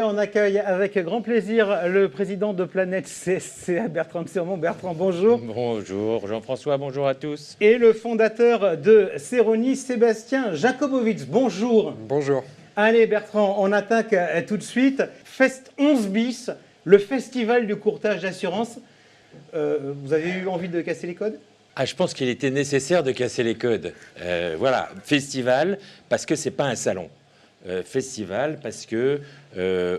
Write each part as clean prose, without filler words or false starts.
On accueille avec grand plaisir le président de Planète CSCA, Bertrand Sermon. Bertrand, bonjour. Bonjour Jean-François, bonjour à tous. Et le fondateur de Ceroni, Sébastien Jakobowicz. Bonjour. Bonjour. Allez Bertrand, on attaque tout de suite. Fest 11 bis, le festival du courtage d'assurance. Vous avez eu envie de casser les codes ? Je pense qu'il était nécessaire de casser les codes. Voilà, festival, parce que c'est pas un salon. Festival parce que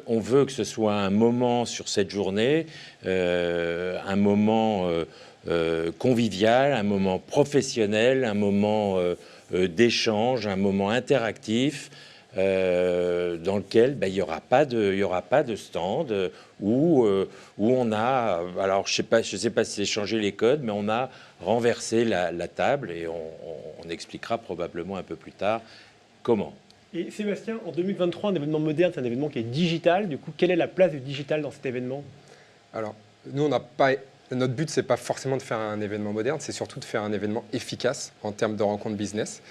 on veut que ce soit un moment sur cette journée, un moment convivial, un moment professionnel, un moment d'échange, un moment interactif dans lequel il n'y aura pas de stand où on a, alors je sais pas si c'est changer les codes, mais on a renversé la table et on expliquera probablement un peu plus tard comment. Et Sébastien, en 2023, un événement moderne, c'est un événement qui est digital. Du coup, quelle est la place du digital dans cet événement? Alors, nous, notre but, c'est pas forcément de faire un événement moderne, c'est surtout de faire un événement efficace en termes de rencontres business.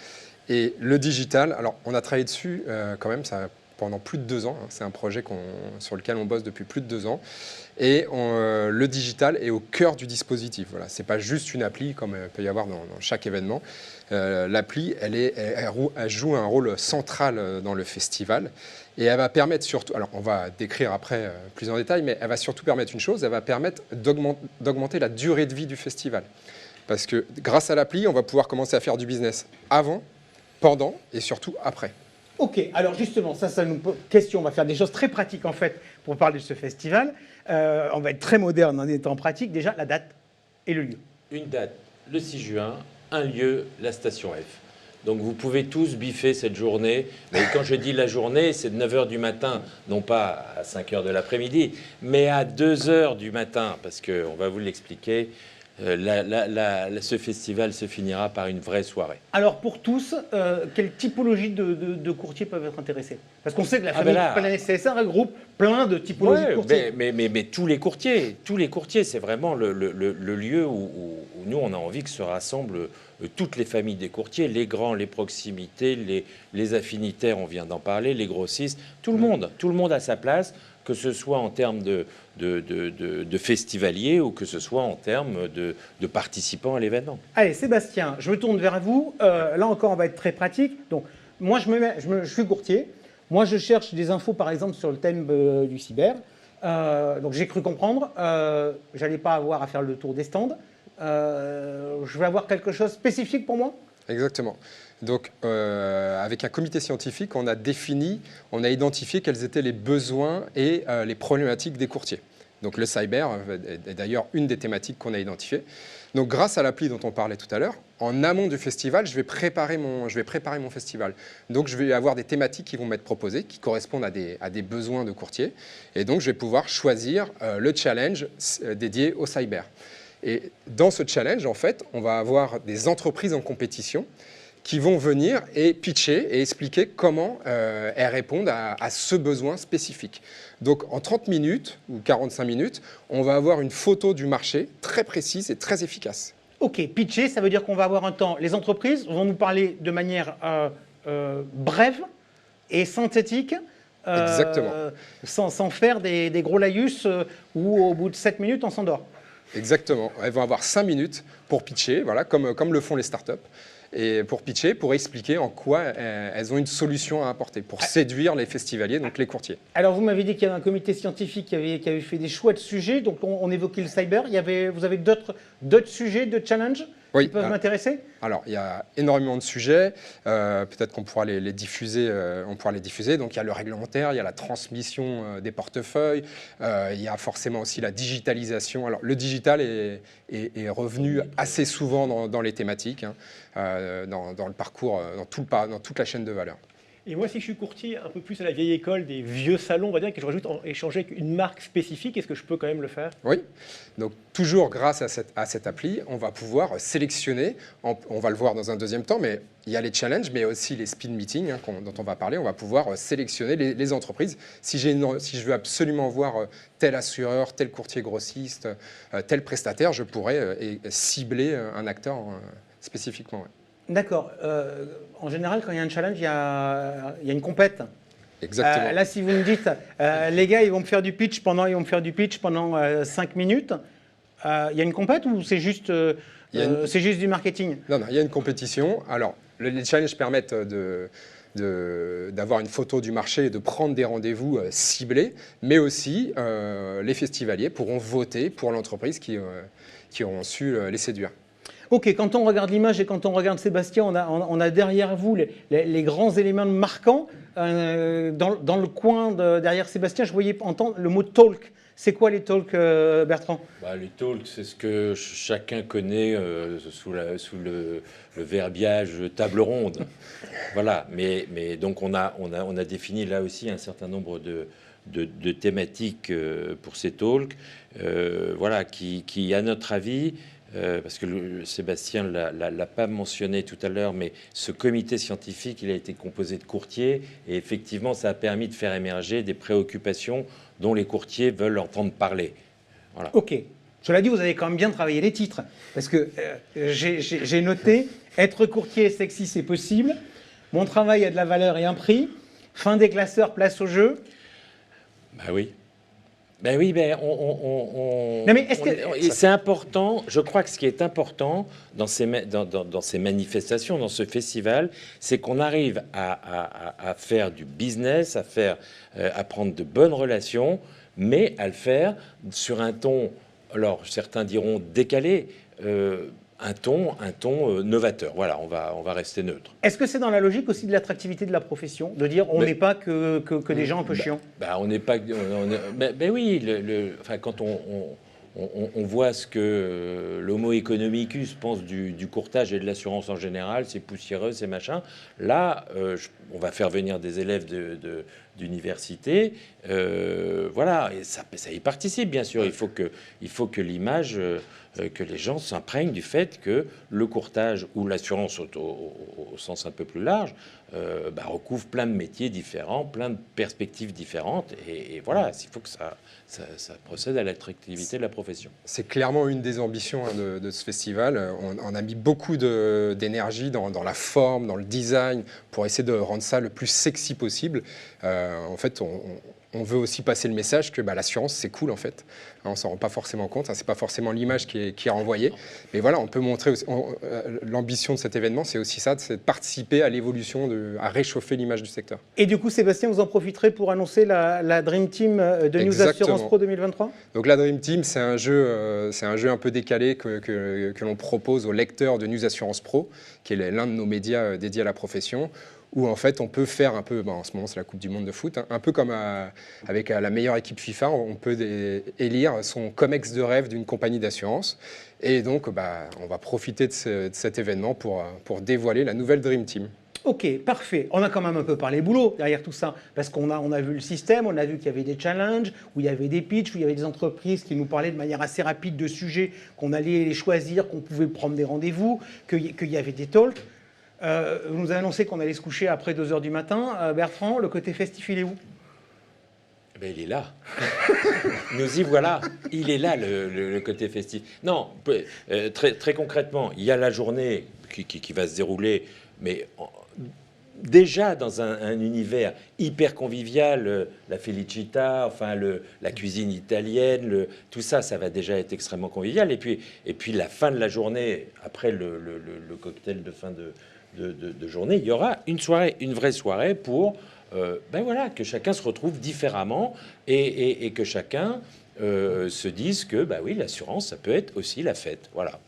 Et le digital, alors on a travaillé dessus quand même pendant plus de 2 ans. Hein. C'est un projet sur lequel on bosse depuis plus de 2 ans. Et le digital est au cœur du dispositif. Voilà. Ce n'est pas juste une appli comme il peut y avoir dans chaque événement. L'appli, elle joue un rôle central dans le festival. Et elle va permettre surtout, alors on va décrire après plus en détail, mais elle va surtout permettre une chose, elle va permettre d'augmenter la durée de vie du festival. Parce que grâce à l'appli, on va pouvoir commencer à faire du business avant, pendant et surtout après. Ok, alors justement, ça nous pose question. On va faire des choses très pratiques en fait pour parler de ce festival. On va être très moderne en étant pratique. Déjà, la date et le lieu. Une date, le 6 juin, un lieu, la station F. Donc vous pouvez tous biffer cette journée. Mais quand je dis la journée, c'est de 9 h du matin, non pas à 5 h de l'après-midi, mais à 2 h du matin, parce qu'on va vous l'expliquer. Ce festival se finira par une vraie soirée. Alors pour tous, quelle typologie de courtiers peuvent être intéressés? Parce qu'on sait que la famille Planète CSA regroupe plein de typologies de courtiers. Mais tous les courtiers, c'est vraiment le lieu où nous on a envie que se rassemblent toutes les familles des courtiers, les grands, les proximités, les affinitaires, on vient d'en parler, les grossistes, tout le monde a sa place, que ce soit en termes de festivaliers ou que ce soit en termes de participants à l'événement. Allez, Sébastien, je me tourne vers vous. Là encore, on va être très pratique. Donc, moi, je suis courtier. Moi, je cherche des infos, par exemple, sur le thème du cyber. Donc, j'ai cru comprendre. Je n'allais pas avoir à faire le tour des stands. Je vais avoir quelque chose de spécifique pour moi? Exactement. Donc, avec un comité scientifique, on a identifié quels étaient les besoins et les problématiques des courtiers. Donc, le cyber est d'ailleurs une des thématiques qu'on a identifiées. Donc, grâce à l'appli dont on parlait tout à l'heure, en amont du festival, je vais préparer mon festival. Donc, je vais avoir des thématiques qui vont m'être proposées, qui correspondent à des besoins de courtiers. Et donc, je vais pouvoir choisir le challenge dédié au cyber. Et dans ce challenge, en fait, on va avoir des entreprises en compétition qui vont venir et pitcher et expliquer comment elles répondent à ce besoin spécifique. Donc, en 30 minutes ou 45 minutes, on va avoir une photo du marché très précise et très efficace. Ok, pitcher, ça veut dire qu'on va avoir un temps. Les entreprises vont nous parler de manière brève et synthétique. Exactement. Sans faire des gros laïus où au bout de 7 minutes, on s'endort. Exactement. Elles vont avoir 5 minutes pour pitcher, voilà, comme le font les startups. Et pour pitcher, pour expliquer en quoi elles ont une solution à apporter, pour séduire les festivaliers, donc les courtiers. Alors, vous m'avez dit qu'il y avait un comité scientifique qui avait fait des choix de sujets, donc on évoquait le cyber. Vous avez d'autres sujets, de challenges qui peuvent m'intéresser? Alors, il y a énormément de sujets, peut-être qu'on pourra les diffuser, Donc, il y a le réglementaire, il y a la transmission des portefeuilles, il y a forcément aussi la digitalisation. Alors, le digital est revenu assez souvent dans les thématiques, hein, dans le parcours, dans toute la chaîne de valeur. Et moi, si je suis courtier un peu plus à la vieille école des vieux salons, on va dire que je rajoute échanger avec une marque spécifique, est-ce que je peux quand même le faire? Oui, donc toujours grâce à cette appli, on va pouvoir sélectionner, on va le voir dans un deuxième temps, mais il y a les challenges, mais aussi les speed meetings dont on va parler. On va pouvoir sélectionner les entreprises. Si je veux absolument voir tel assureur, tel courtier grossiste, tel prestataire, je pourrais cibler un acteur spécifiquement. Ouais. D'accord. En général, quand il y a un challenge, il y a une compète. Exactement. Là, si vous me dites, les gars, ils vont me faire du pitch pendant 5 minutes, il y a une compète ou c'est juste, c'est juste du marketing? Non, il y a une compétition. Alors, les challenges permettent d'avoir une photo du marché et de prendre des rendez-vous ciblés, mais aussi les festivaliers pourront voter pour l'entreprise qui auront su les séduire. Ok, quand on regarde l'image et quand on regarde Sébastien, on a derrière vous les grands éléments marquants. Dans le coin derrière Sébastien, je voyais entendre le mot talk. C'est quoi les talks, Bertrand? Les talks, c'est ce que chacun connaît sous le verbiage table ronde. Voilà, mais donc on a défini là aussi un certain nombre de thématiques pour ces talks, voilà, qui à notre avis, parce que Sébastien l'a pas mentionné tout à l'heure, mais ce comité scientifique, il a été composé de courtiers, et effectivement, ça a permis de faire émerger des préoccupations dont les courtiers veulent entendre parler. Voilà. Ok. Cela dit, vous avez quand même bien travaillé les titres, parce que j'ai noté être courtier sexy, c'est possible. Mon travail a de la valeur et un prix. Fin des classeurs, place au jeu. Bah oui. Ben oui, Non, mais est-ce que c'est important. Je crois que ce qui est important dans ces manifestations, dans ce festival, c'est qu'on arrive à faire du business, à prendre de bonnes relations, mais à le faire sur un ton, alors certains diront décalé, un ton novateur. Voilà, on va rester neutre. Est-ce que c'est dans la logique aussi de l'attractivité de la profession, de dire on n'est pas que des gens un peu chiants? On n'est pas. Oui, enfin, quand on voit ce que l'homo economicus pense du courtage et de l'assurance en général, c'est poussiéreux, c'est machin. Là, on va faire venir des élèves d'université, voilà, et ça y participe bien sûr. Il faut que l'image, que les gens s'imprègnent du fait que le courtage ou l'assurance au sens un peu plus large recouvre plein de métiers différents, plein de perspectives différentes, et voilà, il faut que ça procède à l'attractivité de la profession. C'est clairement une des ambitions de ce festival. On a mis beaucoup d'énergie dans la forme, dans le design, pour essayer de rendre ça le plus sexy possible. En fait, on veut aussi passer le message que l'assurance, c'est cool en fait. On s'en rend pas forcément compte, c'est pas forcément l'image qui est renvoyée. Mais voilà, on peut montrer aussi, l'ambition de cet événement, c'est aussi ça, c'est de participer à l'évolution, à réchauffer l'image du secteur. Et du coup, Sébastien, vous en profiterez pour annoncer la Dream Team de News Assurance Pro 2023? Donc la Dream Team, c'est un jeu un peu décalé que l'on propose aux lecteurs de News Assurance Pro, qui est l'un de nos médias dédiés à la profession, où en fait on peut faire un peu, en ce moment c'est la Coupe du Monde de foot, un peu comme avec la meilleure équipe FIFA, on peut élire son COMEX de rêve d'une compagnie d'assurance. Et donc on va profiter de cet événement pour dévoiler la nouvelle Dream Team. Ok, parfait. On a quand même un peu parlé boulot derrière tout ça, parce qu'on a vu le système, on a vu qu'il y avait des challenges, où il y avait des pitchs, où il y avait des entreprises qui nous parlaient de manière assez rapide de sujets, qu'on allait les choisir, qu'on pouvait prendre des rendez-vous, qu'il y avait des talks. Vous nous avez annoncé qu'on allait se coucher après 2 h du matin. Bertrand, le côté festif, il est où? Il est là. Nous y voilà. Il est là, le côté festif. Non, très concrètement, il y a la journée qui va se dérouler, mais déjà dans un univers hyper convivial, la felicita, enfin la cuisine italienne, tout ça, ça va déjà être extrêmement convivial. Et puis la fin de la journée, après le cocktail de fin de journée, il y aura une vraie soirée pour voilà, que chacun se retrouve différemment et que chacun se dise que oui, l'assurance, ça peut être aussi la fête. Voilà.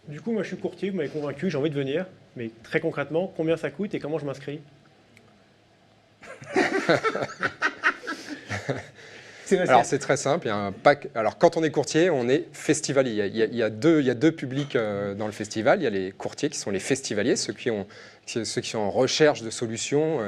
Du coup, moi, je suis courtier, vous m'avez convaincu, j'ai envie de venir. Mais très concrètement, combien ça coûte et comment je m'inscris? Alors c'est très simple, il y a un pack. Alors quand on est courtier, on est festivalier. Il y a deux publics dans le festival. Il y a les courtiers qui sont les festivaliers, ceux qui sont en recherche de solutions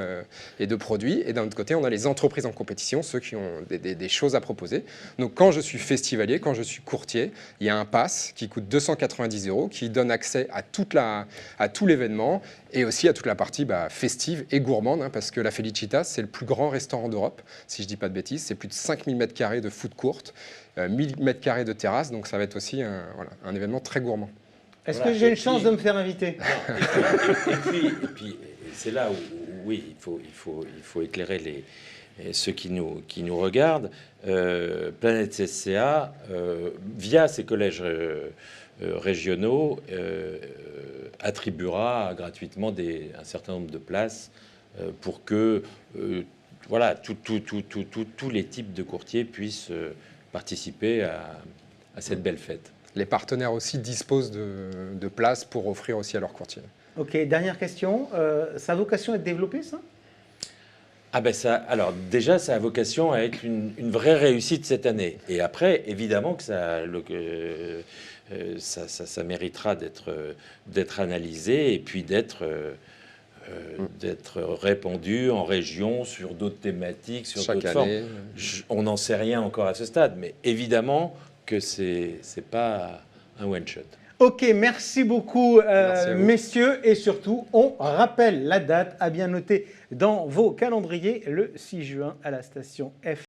et de produits. Et d'un autre côté, on a les entreprises en compétition, ceux qui ont des choses à proposer. Donc quand je suis festivalier, quand je suis courtier, il y a un pass qui coûte 290 €, qui donne accès à tout l'événement et aussi à toute la partie festive et gourmande, parce que la Felicita, c'est le plus grand restaurant d'Europe, si je ne dis pas de bêtises. C'est plus de 5000 m² de food court, 1000 m² de terrasse, donc ça va être aussi un événement très gourmand. Est-ce que j'ai une chance de me faire inviter? Et puis c'est là où oui, il faut éclairer ceux qui nous regardent. Planète SCA, via ses collèges régionaux, attribuera gratuitement un certain nombre de places pour que voilà, tous les types de courtiers puissent participer à cette belle fête. Les partenaires aussi disposent de places pour offrir aussi à leurs courtiers. Ok, dernière question. Ça a vocation à être développé, ça? Ah ben ça, alors déjà, ça a vocation à être une vraie réussite cette année. Et après, évidemment que ça méritera d'être analysé et puis d'être répandu en région sur d'autres thématiques, sur d'autres formes. On n'en sait rien encore à ce stade, mais évidemment que c'est pas un one-shot. Ok, merci beaucoup, Merci à vous. messieurs. Et surtout, on rappelle la date à bien noter dans vos calendriers, le 6 juin à la station F.